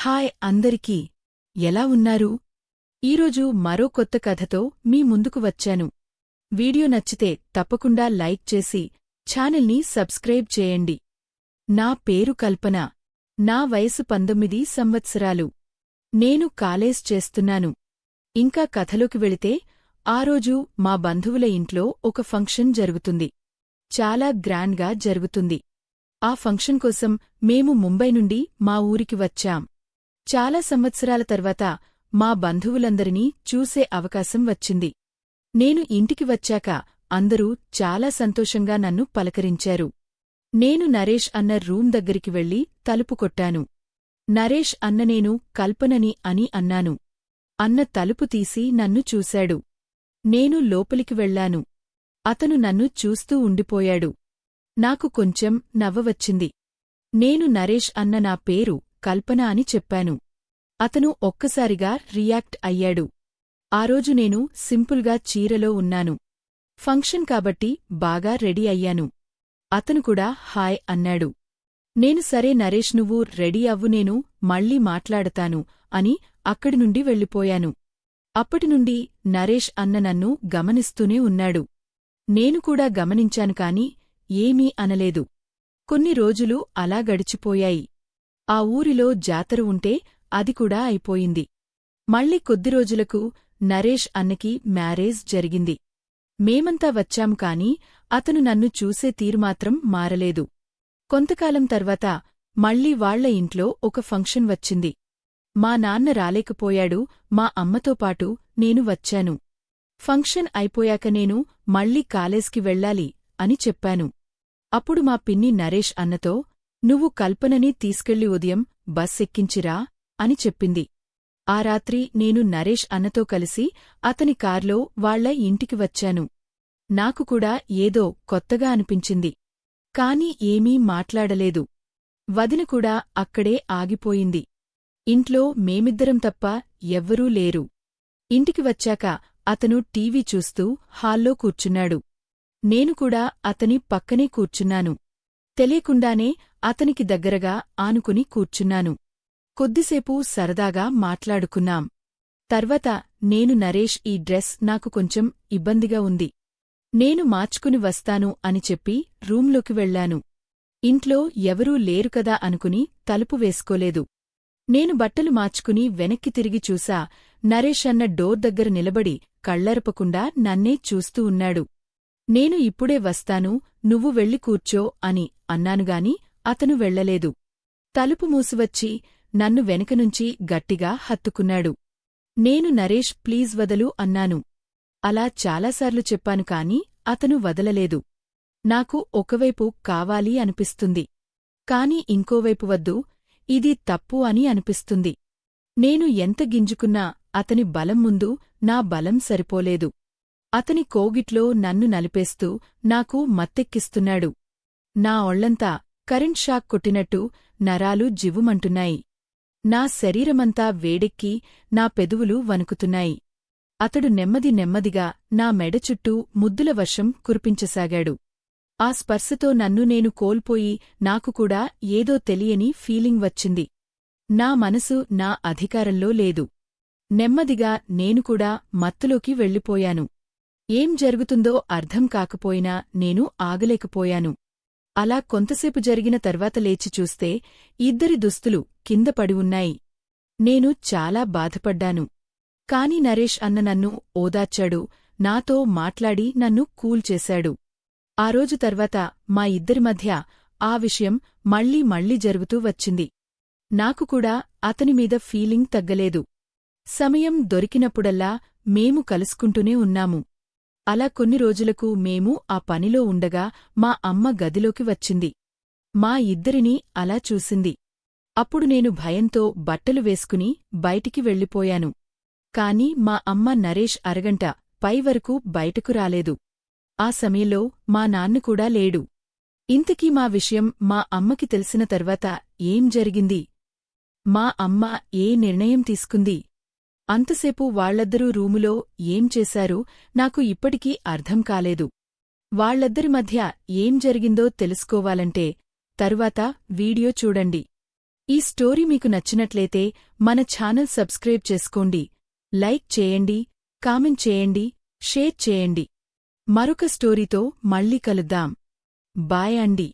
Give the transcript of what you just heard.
Hi అందరికీ ఎలా ఉన్నారు? ఈరోజు మరో కొత్త కథతో మీ ముందుకు వచ్చాను. వీడియో నచ్చితే తప్పకుండా లైక్ చేసి ఛానల్ని సబ్స్క్రైబ్ చేయండి. నా పేరు కల్పన. నా వయసు 19 సంవత్సరాలు. నేను కాలేజ్ చేస్తున్నాను. ఇంకా కథలోకి వెళితే ఆ రోజు మా బంధువుల ఇంట్లో ఒక ఫంక్షన్ జరుగుతుంది. చాలా గ్రాండ్గా జరుగుతుంది. ఆ ఫంక్షన్ కోసం మేము ముంబై నుండి మా ఊరికి వచ్చాం. చాలా సంవత్సరాల తర్వాత మా బంధువులందరినీ చూసే అవకాశం వచ్చింది. నేను ఇంటికి వచ్చాక అందరూ చాలా సంతోషంగా నన్ను పలకరించారు. నేను నరేష్ అన్న రూమ్ దగ్గరికి వెళ్లి తలుపు కొట్టాను. నరేష్ అన్న నేను కల్పనని అని అన్నాను. అన్న తలుపు తీసి నన్ను చూశాడు. నేను లోపలికి వెళ్లాను. అతను నన్ను చూస్తూ ఉండిపోయాడు. నాకు కొంచెం నవ్వవచ్చింది. నేను నరేష్ అన్న నా పేరు కల్పన అని చెప్పాను. అతను ఒక్కసారిగా రియాక్ట్ అయ్యాడు. ఆ రోజు నేను సింపుల్గా చీరలో ఉన్నాను. ఫంక్షన్ కాబట్టి బాగా రెడీ అయ్యాను. అతను కూడా హాయ్ అన్నాడు. నేను సరే నరేష్ నువ్వు రెడీ అవ్వు, నేను మళ్ళీ మాట్లాడతాను అని అక్కడి నుండి వెళ్ళిపోయాను. అప్పటినుండి నరేష్ అన్న నన్ను గమనిస్తూనే ఉన్నాడు. నేను కూడా గమనించాను కాని ఏమీ అనలేదు. కొన్ని రోజులు అలా గడిచిపోయాయి. ఆ ఊరిలో జాతర ఉంటే అది కూడా అయిపోయింది. మళ్ళీ కొద్ది రోజులకు నరేష్ అన్నకి మ్యారేజ్ జరిగింది. మేమంతా వచ్చాం కాని అతను నన్ను చూసే తీరుమాత్రం మారలేదు. కొంతకాలం తర్వాత మళ్ళీ వాళ్ల ఇంట్లో ఒక ఫంక్షన్ వచ్చింది. మా నాన్న రాలేకపోయాడు. మా అమ్మతో పాటు నేను వచ్చాను. ఫంక్షన్ అయిపోయాక నేను మళ్ళీ కాలేజ్కి వెళ్ళాలి అని చెప్పాను. అప్పుడు మా పిన్ని నరేష్ అన్నతో నువ్వు కల్పనని తీసుకెళ్లి ఉదయం బస్ ఎక్కించిరా అని చెప్పింది. ఆ రాత్రి నేను నరేష్ అన్నతో కలిసి అతని కార్లో వాళ్ల ఇంటికి వచ్చాను. నాకు కూడా ఏదో కొత్తగా అనిపించింది. కాని ఏమీ మాట్లాడలేదు. వదిన కూడా అక్కడే ఆగిపోయింది. ఇంట్లో మేమిద్దరం తప్ప ఎవ్వరూ లేరు. ఇంటికి వచ్చాక అతను టీవీ చూస్తూ హాల్లో కూర్చున్నాడు. నేను కూడా అతని పక్కనే కూర్చున్నాను. తెలియకుండానే అతనికి దగ్గరగా ఆనుకుని కూర్చున్నాను. కొద్దిసేపు సరదాగా మాట్లాడుకున్నాం. తర్వాత నేను నరేష్ ఈ డ్రెస్ నాకు కొంచెం ఇబ్బందిగా ఉంది. నేను మార్చుకుని వస్తాను అని చెప్పి రూంలోకి వెళ్లాను. ఇంట్లో ఎవరూ లేరు కదా అనుకుని తలుపు వేసుకోలేదు. నేను బట్టలు మార్చుకుని వెనక్కి తిరిగి చూసా. నరేష్ అన్న డోర్ దగ్గర నిలబడి కళ్లరపకుండా నన్నే చూస్తూ ఉన్నాడు. నేను ఇప్పుడే వస్తాను, నువ్వు వెళ్ళి కూర్చో అని అన్నానుగాని అతను వెళ్లలేదు. తలుపు మూసివచ్చి నన్ను వెనకనుంచి గట్టిగా హత్తుకున్నాడు. నేను నరేష్ ప్లీజ్ వదలు అన్నాను. అలా చాలాసార్లు చెప్పాను కాని అతను వదలలేదు. నాకు ఒకవైపు కావాలి అనిపిస్తుంది. కాని ఇంకోవైపు వద్దు, ఇది తప్పు అని అనిపిస్తుంది. నేను ఎంత గింజుకున్నా అతని బలం ముందు నా బలం సరిపోలేదు. అతని కోగిట్లో నన్ను నలిపేస్తూ నాకు మత్తెక్కిస్తున్నాడు. నా ఒళ్లంతా కరెంట్ షాక్ కొట్టినట్టు నరాలు జివ్వుమంటున్నాయి. నా శరీరమంతా వేడెక్కి నా పెదువులు వణుకుతున్నాయి. అతడు నెమ్మదిగా నా మెడ చుట్టూ ముద్దుల వర్షం కురిపించసాగాడు. ఆ స్పర్శతో నన్ను నేను కోల్పోయి నాకు కూడా ఏదో తెలియని ఫీలింగ్ వచ్చింది. నా మనసు నా అధికారంలో లేదు. నెమ్మదిగా నేను కూడా మత్తులోకి వెళ్ళిపోయాను. ఏం జరుగుతుందో అర్థం కాకపోయినా నేను ఆగలేకపోయాను. అలా కొంతసేపు జరిగిన తర్వాత లేచి చూస్తే ఇద్దరి దుస్తులు కింద పడి ఉన్నాయి. నేను చాలా బాధపడ్డాను. కాని నరేష్ అన్న నన్ను ఓదార్చాడు. నాతో మాట్లాడి నన్ను కూల్ చేశాడు. ఆ రోజు తర్వాత మా ఇద్దరి మధ్య ఆ విషయం మళ్ళీ జరుగుతూ వచ్చింది. నాకు కూడా అతనిమీద ఫీలింగ్ తగ్గలేదు. సమయం దొరికినప్పుడల్లా మేము కలుసుకుంటూనే ఉన్నాము. అలా కొన్ని రోజులకు మేము ఆ పనిలో ఉండగా మా అమ్మ గదిలోకి వచ్చింది. మా ఇద్దరినీ అలా చూసింది. అప్పుడు నేను భయంతో బట్టలు వేసుకుని బయటికి వెళ్ళిపోయాను. కాని మా అమ్మ నరేష్ అరగంట పైవరకు బయటకు రాలేదు. ఆ సమయంలో మా నాన్న కూడా లేడు. ఇంతకీ మా విషయం మా అమ్మకి తెలిసిన తర్వాత ఏం జరిగింది? మా అమ్మ ఏ నిర్ణయం తీసుకుంది? అంతసేపు వాళ్లద్దరూ రూములో ఏం చేశారో నాకు ఇప్పటికీ అర్థం కాలేదు. వాళ్లద్దరి మధ్య ఏం జరిగిందో తెలుసుకోవాలంటే తరువాత వీడియో చూడండి. ఈ స్టోరీ మీకు నచ్చినట్లయితే మన ఛానల్ సబ్స్క్రైబ్ చేసుకోండి, లైక్ చేయండి, కామెంట్ చేయండి, షేర్ చేయండి. మరొక స్టోరీతో మళ్ళీ కలుద్దాం. బాయ్ అండి.